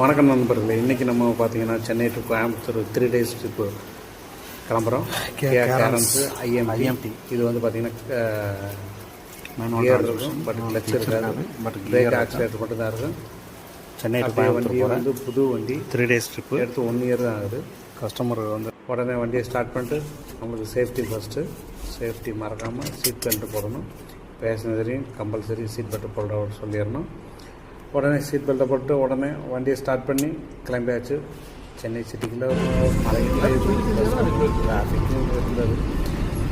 வணக்கம் நண்பர்களே, இன்றைக்கி நம்ம பார்த்தீங்கன்னா Chennai to Coimbatore 3 days trip கிளம்புறோம். கேரன்ஸு ஐஎம்டி. இது வந்து பார்த்தீங்கன்னா கியர் இருக்கும், பட் கிளச் இருக்காது, பட் பிரேக் ஆக்சிலேட்டர் மட்டும் தான் இருக்கும். சென்னை டு வண்டி வந்து புது வண்டி, 3 days ட்ரிப்பு எடுத்து 1 year தான் ஆகுது. கஸ்டமர் வந்து உடனே வண்டியை ஸ்டார்ட் பண்ணிட்டு நம்மளுக்கு சேஃப்டி ஃபஸ்ட்டு, சேஃப்டி மறக்காமல் சீட் பெல்ட்டு போடணும். பேசஞ்சரையும் கம்பல்சரி சீட் பெல்ட் போட சொல்லிடணும். உடனே சீட் பெல்ட்டை போட்டு உடனே வண்டியை ஸ்டார்ட் பண்ணி கிளம்பியாச்சு. சென்னை சிட்டிக்குள்ளே மலையில் டிராஃபிக்கும் இருந்தது,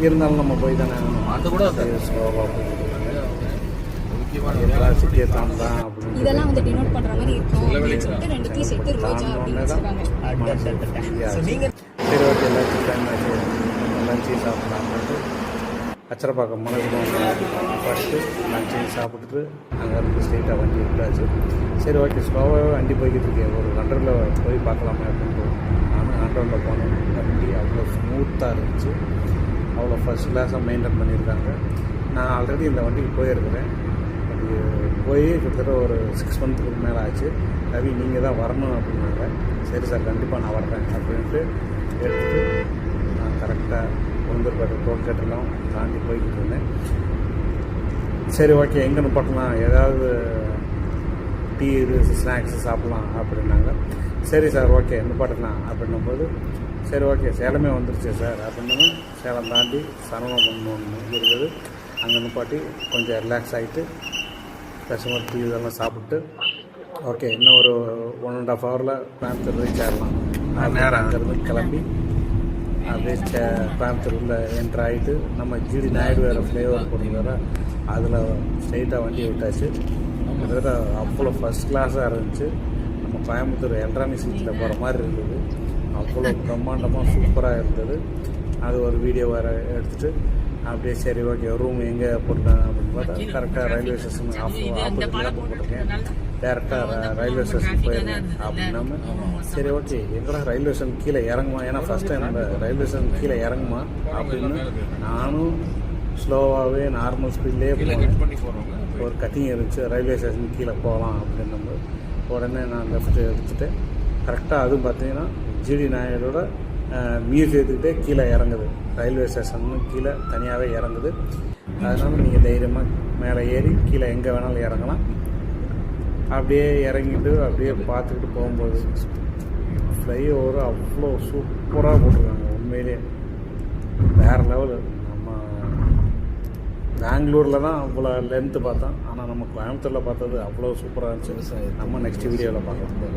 இருந்தாலும் நம்ம போய் தானே அது கூட ஸ்லோவாக போயிருக்காங்க. சிட்டியை தாண்டலாம் அப்படின்னு இதெல்லாம் வந்து டினோட் பண்ணுற மாதிரி இருக்கும் அப்படின்னு சொல்லிட்டு ரெண்டுத்தையும் சேர்த்து ரோஜா அப்படின்னு சொல்லுவாங்க. சரி, ஓகே, எல்லாத்தையும் டைம் ஆச்சு, லஞ்சையும் சாப்பிட்லாம்ட்டு அச்சரப்பாக்கம் மலைக்குளம் படிச்சுட்டு லஞ்சையும் சாப்பிட்டுட்டு அங்கே இருந்து ஸ்ட்ரெயிட்டாக வண்டி விட்டாச்சு. சரி, ஓகே, ஸ்லோவாகவே வண்டி போய்கிட்டு இருக்கேன், ஒரு 100 போய் பார்க்கலாமே அப்படின்ட்டு நானும் 100 போனேன். வண்டி அவ்வளோ ஸ்மூத்தாக இருந்துச்சு, அவ்வளோ ஃபஸ்ட் கிளாஸாக மெயின்டைன் பண்ணியிருக்காங்க. நான் ஆல்ரெடி இந்த வண்டிக்கு போயிருக்கிறேன். அது போய் கிட்டத்தட்ட ஒரு 6 months மேலே ஆச்சு. ரவி நீங்கள் தான் வரணும் அப்படின்னாங்க. சரி சார், கண்டிப்பாக நான் வர்றேன் அப்படின்ட்டு எடுத்துகிட்டு நான் கரெக்டாக உளுந்தூர்பேட்டை டோல்கேட்டெல்லாம் தாண்டி போய்கிட்டு இருந்தேன். சரி, ஓகே, எங்கே நிப்பாட்டலாம், ஏதாவது டீ இது ஸ்நாக்ஸு சாப்பிட்லாம் அப்படின்னாங்க. சரி சார், ஓகே, நிப்பாட்டலாம் அப்படின்னும்போது சரி, ஓகே, சேலமே வந்துருச்சு சார் அப்படின்னு சேலம் தாண்டி சரவணம் ஒன்று இருக்குது, அங்கே நிப்பாட்டி கொஞ்சம் ரிலாக்ஸ் ஆகிட்டு கஸ்டமர் டீ இதெல்லாம் சாப்பிட்டு ஓகே, இன்னும் ஒரு 1.5 hour கோயம்புத்தூர் ரீச் ஆகலாம். நேரம் அங்கேருந்து கிளம்பி அப்படியே கோயம்புத்தூரில் என்ட்ரு ஆகிட்டு நம்ம ஜிடி நாயுடு வேறு ஃப்ளேவர் போட்டுருந்தார அதில் ஸ்ட்ரைட்டாக வண்டியை விட்டாச்சு. கிட்டத்தட்ட அவ்வளோ ஃபஸ்ட் கிளாஸாக இருந்துச்சு. நம்ம கோயம்புத்தூர் எலக்ட்ரானிக் சிட்டியில் போகிற மாதிரி இருந்தது. அவ்வளோ பிரம்மாண்டமாக சூப்பராக இருந்தது. அது ஒரு வீடியோ வேறு எடுத்துகிட்டு அப்படியே சரி, ஓகே, ரூம் எங்கே போட்டேன் அப்படின்னு பார்த்தா கரெக்டாக ரயில்வே ஸ்டேஷன் போட்டிருக்கேன். டேரெக்டாக ரயில்வே ஸ்டேஷன் போயிருந்தேன் அப்படின்னாம சரி, ஓகே, எங்கடா ரயில்வே ஸ்டேஷன் கீழே இறங்குமா, ஏன்னா ஃபஸ்ட் டைம் நம்ம ரயில்வே ஸ்டேஷன் கீழே இறங்குமா அப்படின்னு நானும் ஸ்லோவாகவே நார்மல் ஸ்பீட்லேயே போனேன். ஒரு கட்டிங் இருந்துச்சு, ரயில்வே ஸ்டேஷன் கீழே போகலாம் அப்படின்னு உடனே நான் லெஃப்ட் எடுத்துகிட்டு கரெக்டாக அதுவும் பார்த்தீங்கன்னா ஜிடி நாயுடோட மியூசியத்துக்கிட்டே கீழே இறங்குது. ரயில்வே ஸ்டேஷன் கீழே தனியாகவே இறங்குது. அதனால் நீங்கள் தைரியமாக மேலே ஏறி கீழே எங்கே வேணாலும் இறங்கலாம். அப்படியே இறங்கிட்டு அப்படியே பார்த்துக்கிட்டு போகும்போது ஃப்ளைஓவர் அவ்வளோ சூப்பராக போட்டிருக்காங்க. உண்மையிலே வேறு லெவலு. நம்ம பெங்களூரில் தான் அவ்வளோ லென்த்து பார்த்தோம், ஆனால் நம்ம கோயம்புத்தூரில் பார்த்தது அவ்வளோ சூப்பராக இருந்துச்சு. நம்ம நெக்ஸ்ட் வீடியோவில் பார்க்கலாம்.